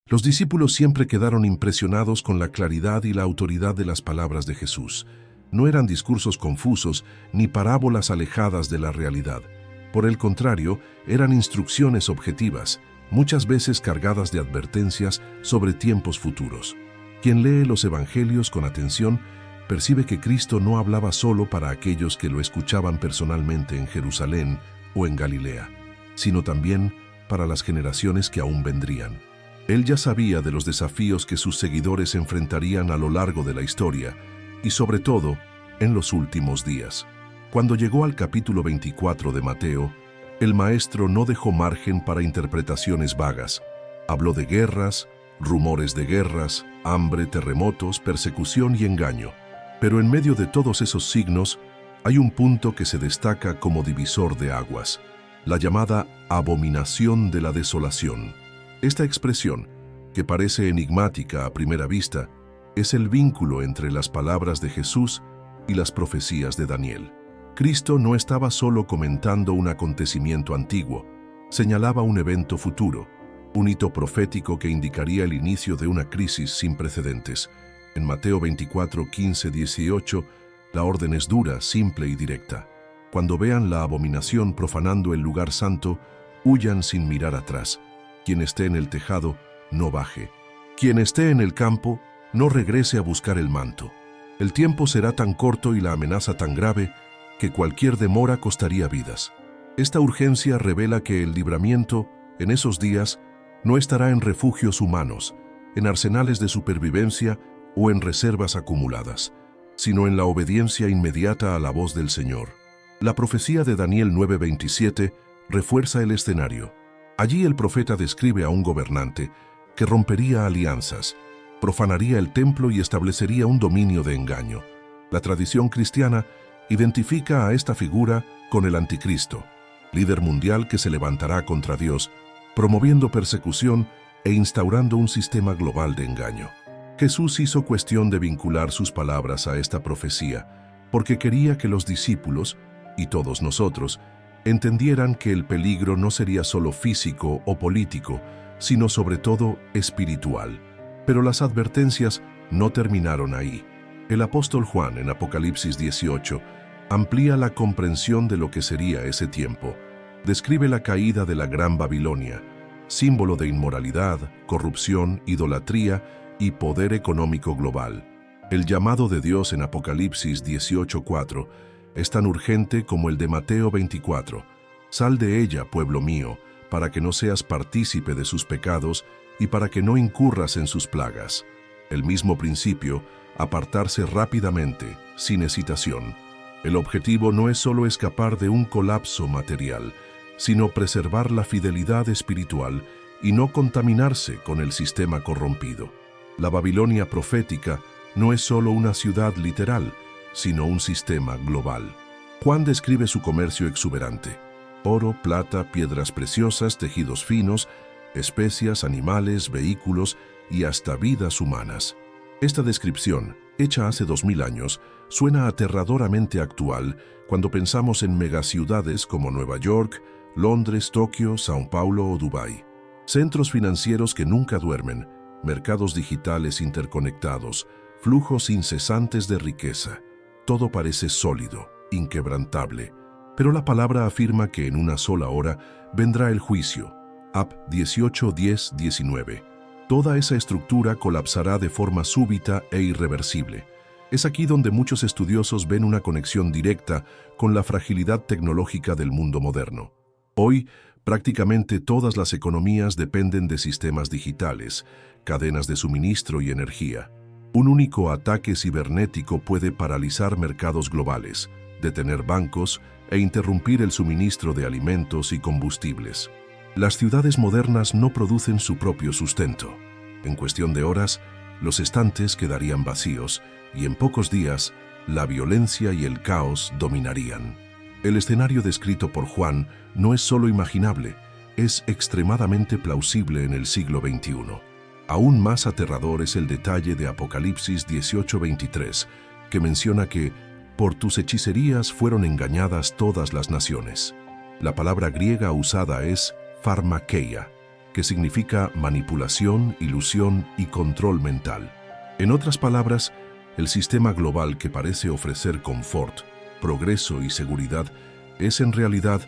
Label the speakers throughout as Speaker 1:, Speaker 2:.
Speaker 1: Los discípulos siempre quedaron impresionados con la claridad y la autoridad de las palabras de Jesús. No eran discursos confusos ni parábolas alejadas de la realidad. Por el contrario, eran instrucciones objetivas, muchas veces cargadas de advertencias sobre tiempos futuros. Quien lee los evangelios con atención percibe que Cristo no hablaba solo para aquellos que lo escuchaban personalmente en Jerusalén o en Galilea, sino también para las generaciones que aún vendrían. Él ya sabía de los desafíos que sus seguidores enfrentarían a lo largo de la historia y sobre todo en los últimos días. Cuando llegó al capítulo 24 de Mateo, el maestro no dejó margen para interpretaciones vagas. Habló de guerras, rumores de guerras, hambre, terremotos, persecución y engaño. Pero en medio de todos esos signos, hay un punto que se destaca como divisor de aguas, la llamada abominación de la desolación. Esta expresión, que parece enigmática a primera vista, es el vínculo entre las palabras de Jesús y las profecías de Daniel. Cristo no estaba solo comentando un acontecimiento antiguo, señalaba un evento futuro, un hito profético que indicaría el inicio de una crisis sin precedentes. En Mateo 24, 15, 18, la orden es dura, simple y directa. Cuando vean la abominación profanando el lugar santo, huyan sin mirar atrás. Quien esté en el tejado, no baje. Quien esté en el campo, no regrese a buscar el manto. El tiempo será tan corto y la amenaza tan grave que cualquier demora costaría vidas. Esta urgencia revela que el libramiento, en esos días, no estará en refugios humanos, en arsenales de supervivencia o en reservas acumuladas, sino en la obediencia inmediata a la voz del Señor. La profecía de Daniel 9:27 refuerza el escenario. Allí el profeta describe a un gobernante que rompería alianzas, profanaría el templo y establecería un dominio de engaño. La tradición cristiana identifica a esta figura con el anticristo, líder mundial que se levantará contra Dios, promoviendo persecución e instaurando un sistema global de engaño. Jesús hizo cuestión de vincular sus palabras a esta profecía, porque quería que los discípulos, y todos nosotros, entendieran que el peligro no sería solo físico o político, sino sobre todo espiritual. Pero las advertencias no terminaron ahí. El apóstol Juan, en Apocalipsis 18, amplía la comprensión de lo que sería ese tiempo. Describe la caída de la Gran Babilonia, símbolo de inmoralidad, corrupción, idolatría y poder económico global. El llamado de Dios en Apocalipsis 18:4 es tan urgente como el de Mateo 24. Sal de ella, pueblo mío, para que no seas partícipe de sus pecados y para que no incurras en sus plagas. El mismo principio, apartarse rápidamente, sin hesitación. El objetivo no es solo escapar de un colapso material, sino preservar la fidelidad espiritual y no contaminarse con el sistema corrompido. La Babilonia profética no es solo una ciudad literal, sino un sistema global. Juan describe su comercio exuberante: oro, plata, piedras preciosas, tejidos finos, especias, animales, vehículos y hasta vidas humanas. Esta descripción, hecha hace 2000 años, suena aterradoramente actual cuando pensamos en megaciudades como Nueva York, Londres, Tokio, Sao Paulo o Dubái. Centros financieros que nunca duermen, mercados digitales interconectados, flujos incesantes de riqueza. Todo parece sólido, inquebrantable. Pero la palabra afirma que en una sola hora vendrá el juicio. Ap 18:10-19. Toda esa estructura colapsará de forma súbita e irreversible. Es aquí donde muchos estudiosos ven una conexión directa con la fragilidad tecnológica del mundo moderno. Hoy, prácticamente todas las economías dependen de sistemas digitales, cadenas de suministro y energía. Un único ataque cibernético puede paralizar mercados globales, detener bancos e interrumpir el suministro de alimentos y combustibles. Las ciudades modernas no producen su propio sustento. En cuestión de horas, los estantes quedarían vacíos y en pocos días, la violencia y el caos dominarían. El escenario descrito por Juan no es solo imaginable, es extremadamente plausible en el siglo XXI. Aún más aterrador es el detalle de Apocalipsis 18:23, que menciona que por tus hechicerías fueron engañadas todas las naciones. La palabra griega usada es pharmakeia, que que significa manipulación, ilusión y control mental. En otras palabras, el sistema global que parece ofrecer confort, progreso y seguridad es en realidad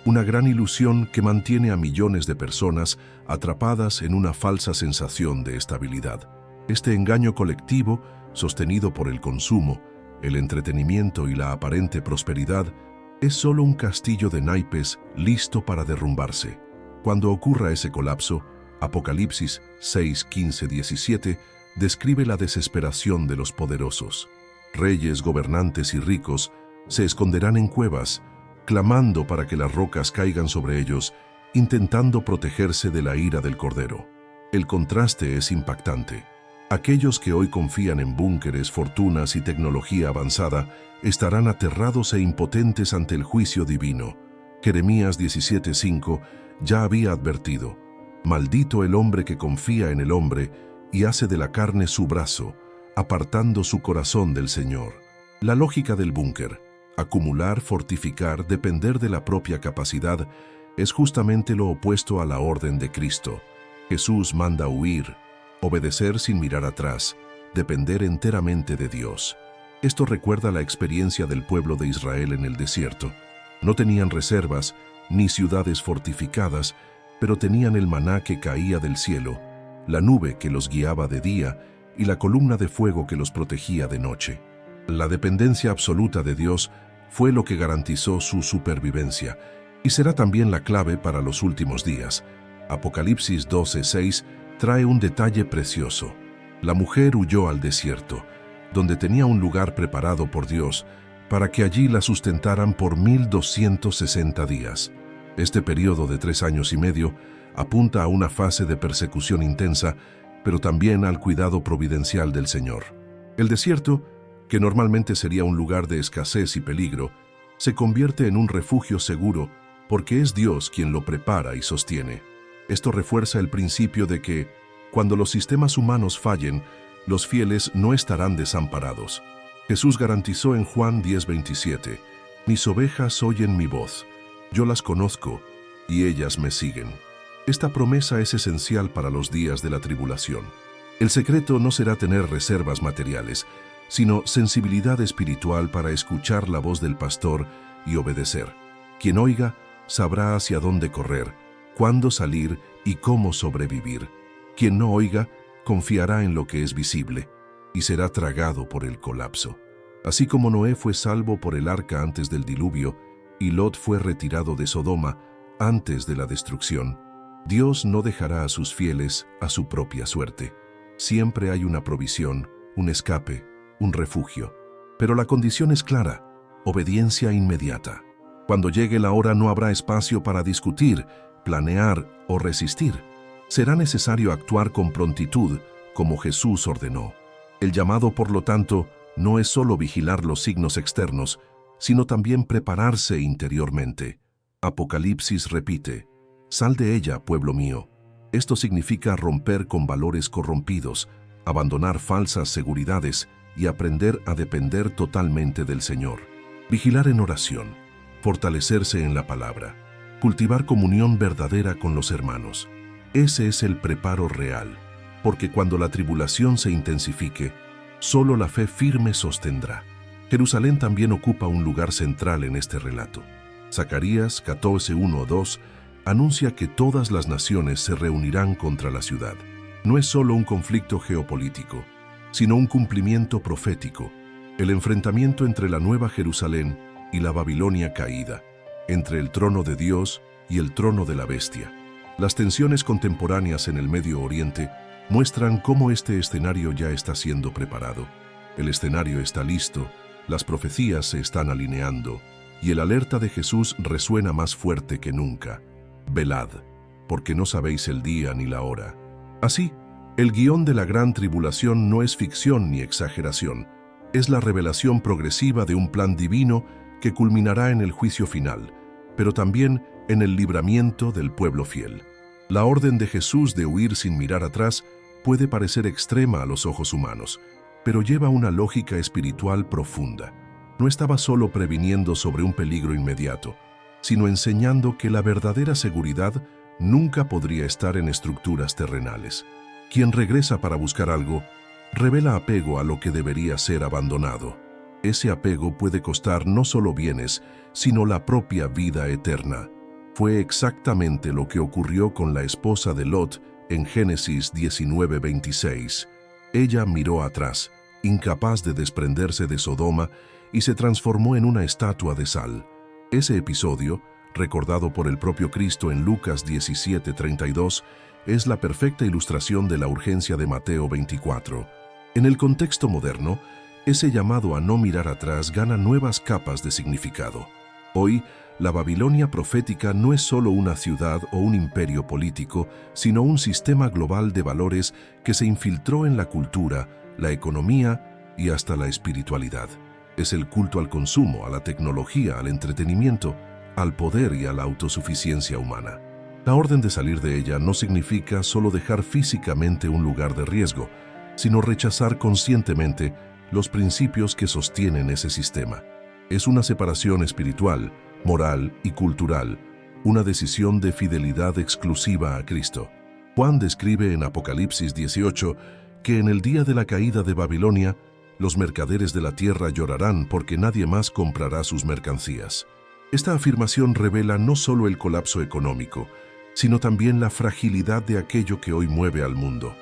Speaker 1: una gran ilusión que mantiene a millones de personas atrapadas en una falsa sensación de estabilidad. Este engaño colectivo, sostenido por el consumo, el entretenimiento y la aparente prosperidad, es solo un castillo de naipes listo para derrumbarse. Cuando ocurra ese colapso, Apocalipsis 6, 15, 17 describe la desesperación de los poderosos. Reyes, gobernantes y ricos se esconderán en cuevas, clamando para que las rocas caigan sobre ellos, intentando protegerse de la ira del Cordero. El contraste es impactante. Aquellos que hoy confían en búnkeres, fortunas y tecnología avanzada estarán aterrados e impotentes ante el juicio divino. Jeremías 17:5 ya había advertido: «Maldito el hombre que confía en el hombre y hace de la carne su brazo, apartando su corazón del Señor». La lógica del búnker, acumular, fortificar, depender de la propia capacidad, es justamente lo opuesto a la orden de Cristo. Jesús manda huir, obedecer sin mirar atrás, depender enteramente de Dios. Esto recuerda la experiencia del pueblo de Israel en el desierto. No tenían reservas ni ciudades fortificadas, pero tenían el maná que caía del cielo, la nube que los guiaba de día y la columna de fuego que los protegía de noche. La dependencia absoluta de Dios fue lo que garantizó su supervivencia y será también la clave para los últimos días. Apocalipsis 12:6 trae un detalle precioso. La mujer huyó al desierto, donde tenía un lugar preparado por Dios para que allí la sustentaran por 1260 días. Este periodo de 3 años y medio apunta a una fase de persecución intensa, pero también al cuidado providencial del Señor. El desierto, que normalmente sería un lugar de escasez y peligro, se convierte en un refugio seguro porque es Dios quien lo prepara y sostiene. Esto refuerza el principio de que, cuando los sistemas humanos fallen, los fieles no estarán desamparados. Jesús garantizó en Juan 10:27, «Mis ovejas oyen mi voz, yo las conozco y ellas me siguen». Esta promesa es esencial para los días de la tribulación. El secreto no será tener reservas materiales, sino sensibilidad espiritual para escuchar la voz del pastor y obedecer. Quien oiga, sabrá hacia dónde correr, cuándo salir y cómo sobrevivir. Quien no oiga, confiará en lo que es visible y será tragado por el colapso. Así como Noé fue salvo por el arca antes del diluvio y Lot fue retirado de Sodoma antes de la destrucción, Dios no dejará a sus fieles a su propia suerte. Siempre hay una provisión, un escape, un refugio. Pero la condición es clara: obediencia inmediata. Cuando llegue la hora no habrá espacio para discutir, planear o resistir. Será necesario actuar con prontitud, como Jesús ordenó. El llamado, por lo tanto, no es solo vigilar los signos externos, sino también prepararse interiormente. Apocalipsis repite: «Sal de ella, pueblo mío». Esto significa romper con valores corrompidos, abandonar falsas seguridades y aprender a depender totalmente del Señor. Vigilar en oración, fortalecerse en la palabra, cultivar comunión verdadera con los hermanos. Ese es el preparo real, porque cuando la tribulación se intensifique, solo la fe firme sostendrá. Jerusalén también ocupa un lugar central en este relato. Zacarías 14:1-2 anuncia que todas las naciones se reunirán contra la ciudad. No es solo un conflicto geopolítico, sino un cumplimiento profético, el enfrentamiento entre la Nueva Jerusalén y la Babilonia caída, entre el trono de Dios y el trono de la bestia. Las tensiones contemporáneas en el Medio Oriente muestran cómo este escenario ya está siendo preparado. El escenario está listo, las profecías se están alineando y el alerta de Jesús resuena más fuerte que nunca. Velad, porque no sabéis el día ni la hora. Así, el guión de la gran tribulación no es ficción ni exageración, es la revelación progresiva de un plan divino que culminará en el juicio final, pero también en el libramiento del pueblo fiel. La orden de Jesús de huir sin mirar atrás puede parecer extrema a los ojos humanos, pero lleva una lógica espiritual profunda. No estaba solo previniendo sobre un peligro inmediato, sino enseñando que la verdadera seguridad nunca podría estar en estructuras terrenales. Quien regresa para buscar algo, revela apego a lo que debería ser abandonado. Ese apego puede costar no solo bienes, sino la propia vida eterna. Fue exactamente lo que ocurrió con la esposa de Lot en Génesis 19:26. Ella miró atrás, incapaz de desprenderse de Sodoma, y se transformó en una estatua de sal. Ese episodio, recordado por el propio Cristo en Lucas 17:32, es la perfecta ilustración de la urgencia de Mateo 24. En el contexto moderno, ese llamado a no mirar atrás gana nuevas capas de significado. Hoy, la Babilonia profética no es solo una ciudad o un imperio político, sino un sistema global de valores que se infiltró en la cultura, la economía y hasta la espiritualidad. Es el culto al consumo, a la tecnología, al entretenimiento, al poder y a la autosuficiencia humana. La orden de salir de ella no significa solo dejar físicamente un lugar de riesgo, sino rechazar conscientemente los principios que sostienen ese sistema. Es una separación espiritual, moral y cultural, una decisión de fidelidad exclusiva a Cristo. Juan describe en Apocalipsis 18 que en el día de la caída de Babilonia, los mercaderes de la tierra llorarán porque nadie más comprará sus mercancías. Esta afirmación revela no solo el colapso económico, sino también la fragilidad de aquello que hoy mueve al mundo.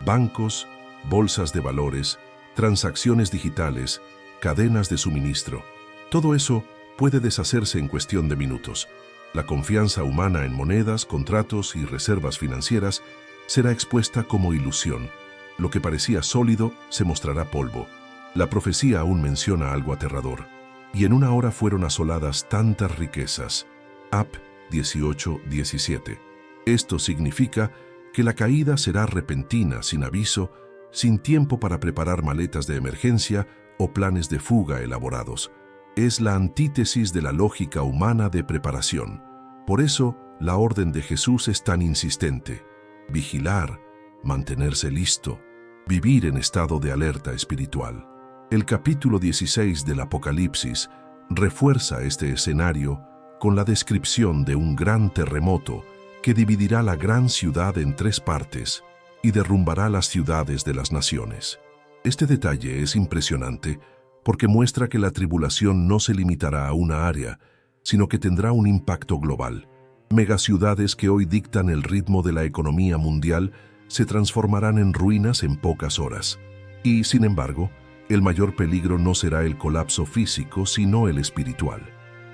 Speaker 1: Bancos, bolsas de valores, transacciones digitales, cadenas de suministro. Todo eso puede deshacerse en cuestión de minutos. La confianza humana en monedas, contratos y reservas financieras será expuesta como ilusión. Lo que parecía sólido se mostrará polvo. La profecía aún menciona algo aterrador. Y en una hora fueron asoladas tantas riquezas. Ap 18:17. Esto significa que la caída será repentina, sin aviso, sin tiempo para preparar maletas de emergencia o planes de fuga elaborados. Es la antítesis de la lógica humana de preparación. Por eso, la orden de Jesús es tan insistente. Vigilar, mantenerse listo, vivir en estado de alerta espiritual. El capítulo 16 del Apocalipsis refuerza este escenario con la descripción de un gran terremoto que dividirá la gran ciudad en 3 partes y derrumbará las ciudades de las naciones. Este detalle es impresionante porque muestra que la tribulación no se limitará a una área, sino que tendrá un impacto global. Megaciudades que hoy dictan el ritmo de la economía mundial se transformarán en ruinas en pocas horas. Y, sin embargo, el mayor peligro no será el colapso físico, sino el espiritual,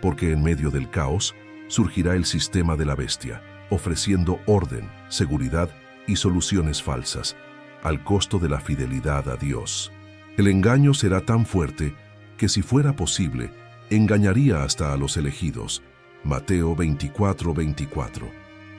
Speaker 1: porque en medio del caos surgirá el sistema de la bestia, ofreciendo orden, seguridad y soluciones falsas, al costo de la fidelidad a Dios. El engaño será tan fuerte que, si fuera posible, engañaría hasta a los elegidos. Mateo 24:24.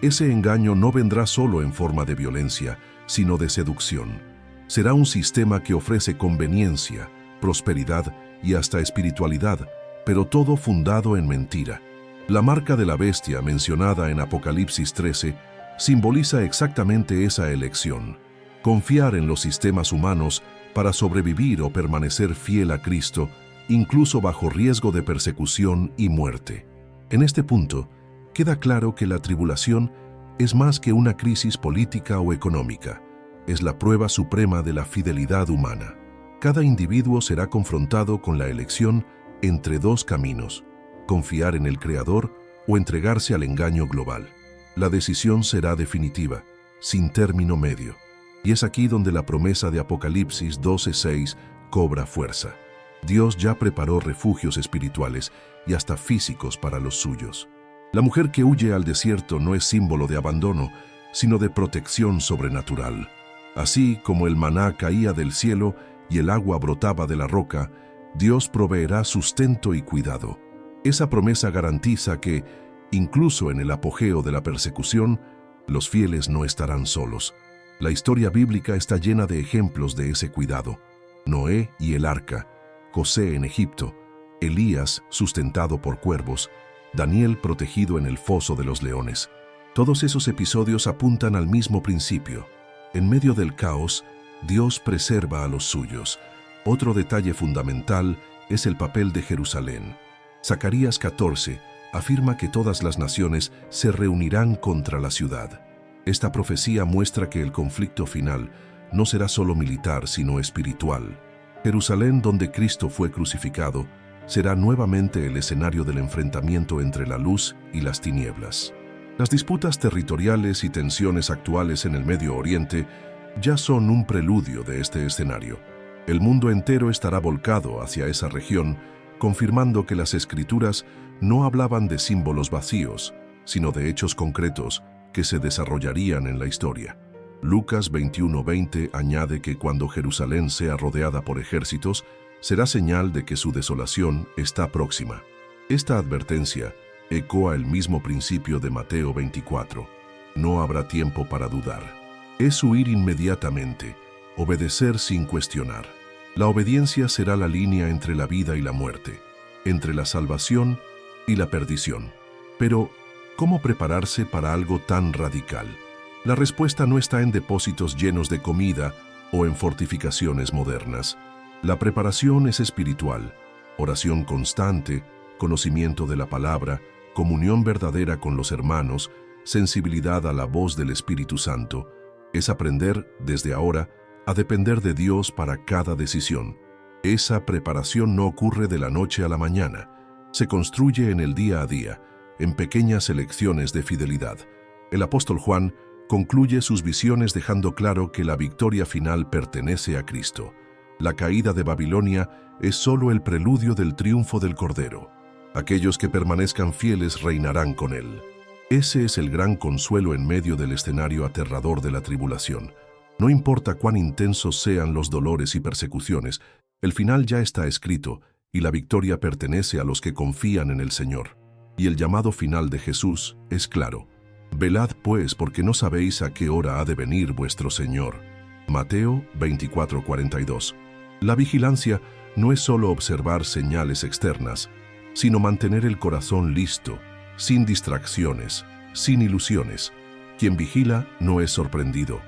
Speaker 1: Ese engaño no vendrá solo en forma de violencia, sino de seducción. Será un sistema que ofrece conveniencia, prosperidad y hasta espiritualidad, pero todo fundado en mentira. La marca de la bestia mencionada en Apocalipsis 13 simboliza exactamente esa elección: confiar en los sistemas humanos para sobrevivir o permanecer fiel a Cristo, incluso bajo riesgo de persecución y muerte. En este punto, queda claro que la tribulación es más que una crisis política o económica. Es la prueba suprema de la fidelidad humana. Cada individuo será confrontado con la elección entre 2 caminos: confiar en el Creador o entregarse al engaño global. La decisión será definitiva, sin término medio. Y es aquí donde la promesa de Apocalipsis 12:6 cobra fuerza. Dios ya preparó refugios espirituales y hasta físicos para los suyos. La mujer que huye al desierto no es símbolo de abandono, sino de protección sobrenatural. Así como el maná caía del cielo y el agua brotaba de la roca, Dios proveerá sustento y cuidado. Esa promesa garantiza que, incluso en el apogeo de la persecución, los fieles no estarán solos. La historia bíblica está llena de ejemplos de ese cuidado. Noé y el arca, José en Egipto, Elías sustentado por cuervos, Daniel protegido en el foso de los leones. Todos esos episodios apuntan al mismo principio. En medio del caos, Dios preserva a los suyos. Otro detalle fundamental es el papel de Jerusalén. Zacarías 14 afirma que todas las naciones se reunirán contra la ciudad. Esta profecía muestra que el conflicto final no será solo militar, sino espiritual. Jerusalén, donde Cristo fue crucificado, será nuevamente el escenario del enfrentamiento entre la luz y las tinieblas. Las disputas territoriales y tensiones actuales en el Medio Oriente ya son un preludio de este escenario. El mundo entero estará volcado hacia esa región, confirmando que las Escrituras no hablaban de símbolos vacíos, sino de hechos concretos que se desarrollarían en la historia. Lucas 21:20 añade que cuando Jerusalén sea rodeada por ejércitos, será señal de que su desolación está próxima. Esta advertencia ecoa el mismo principio de Mateo 24. No habrá tiempo para dudar. Es huir inmediatamente, obedecer sin cuestionar. La obediencia será la línea entre la vida y la muerte, entre la salvación y la perdición. Pero, ¿cómo prepararse para algo tan radical? La respuesta no está en depósitos llenos de comida o en fortificaciones modernas. La preparación es espiritual, oración constante, conocimiento de la palabra, comunión verdadera con los hermanos, sensibilidad a la voz del Espíritu Santo. Es aprender, desde ahora, a depender de Dios para cada decisión. Esa preparación no ocurre de la noche a la mañana. Se construye en el día a día, en pequeñas elecciones de fidelidad. El apóstol Juan concluye sus visiones dejando claro que la victoria final pertenece a Cristo. La caída de Babilonia es solo el preludio del triunfo del Cordero. Aquellos que permanezcan fieles reinarán con Él. Ese es el gran consuelo en medio del escenario aterrador de la tribulación. No importa cuán intensos sean los dolores y persecuciones, el final ya está escrito y la victoria pertenece a los que confían en el Señor. Y el llamado final de Jesús es claro. Velad pues, porque no sabéis a qué hora ha de venir vuestro Señor. Mateo 24:42. La vigilancia no es solo observar señales externas, sino mantener el corazón listo, sin distracciones, sin ilusiones. Quien vigila no es sorprendido.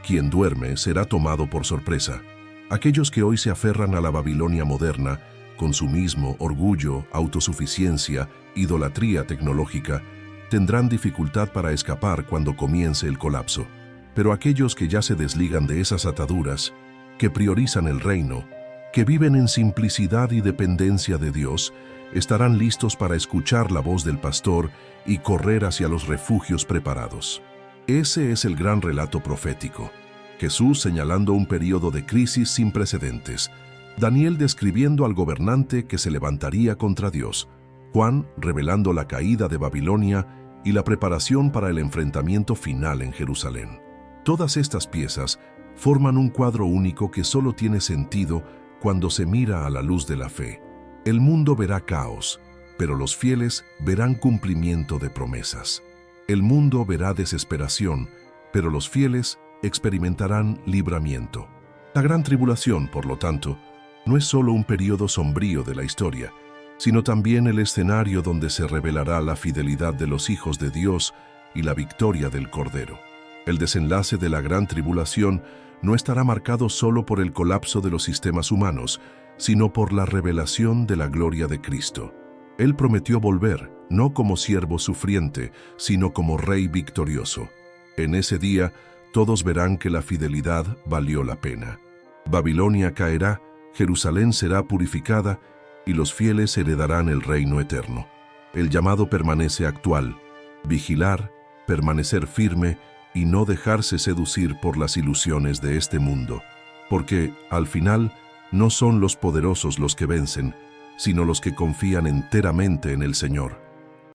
Speaker 1: Quien duerme será tomado por sorpresa. Aquellos que hoy se aferran a la Babilonia moderna, consumismo, orgullo, autosuficiencia, idolatría tecnológica, tendrán dificultad para escapar cuando comience el colapso. Pero aquellos que ya se desligan de esas ataduras, que priorizan el reino, que viven en simplicidad y dependencia de Dios, estarán listos para escuchar la voz del pastor y correr hacia los refugios preparados. Ese es el gran relato profético. Jesús señalando un periodo de crisis sin precedentes. Daniel describiendo al gobernante que se levantaría contra Dios. Juan revelando la caída de Babilonia y la preparación para el enfrentamiento final en Jerusalén. Todas estas piezas forman un cuadro único que solo tiene sentido cuando se mira a la luz de la fe. El mundo verá caos, pero los fieles verán cumplimiento de promesas. El mundo verá desesperación, pero los fieles experimentarán libramiento. La gran tribulación, por lo tanto, no es solo un periodo sombrío de la historia, sino también el escenario donde se revelará la fidelidad de los hijos de Dios y la victoria del Cordero. El desenlace de la gran tribulación no estará marcado solo por el colapso de los sistemas humanos, sino por la revelación de la gloria de Cristo. Él prometió volver, no como siervo sufriente, sino como Rey victorioso. En ese día, todos verán que la fidelidad valió la pena. Babilonia caerá, Jerusalén será purificada, y los fieles heredarán el reino eterno. El llamado permanece actual: vigilar, permanecer firme y no dejarse seducir por las ilusiones de este mundo, porque, al final, no son los poderosos los que vencen, sino los que confían enteramente en el Señor.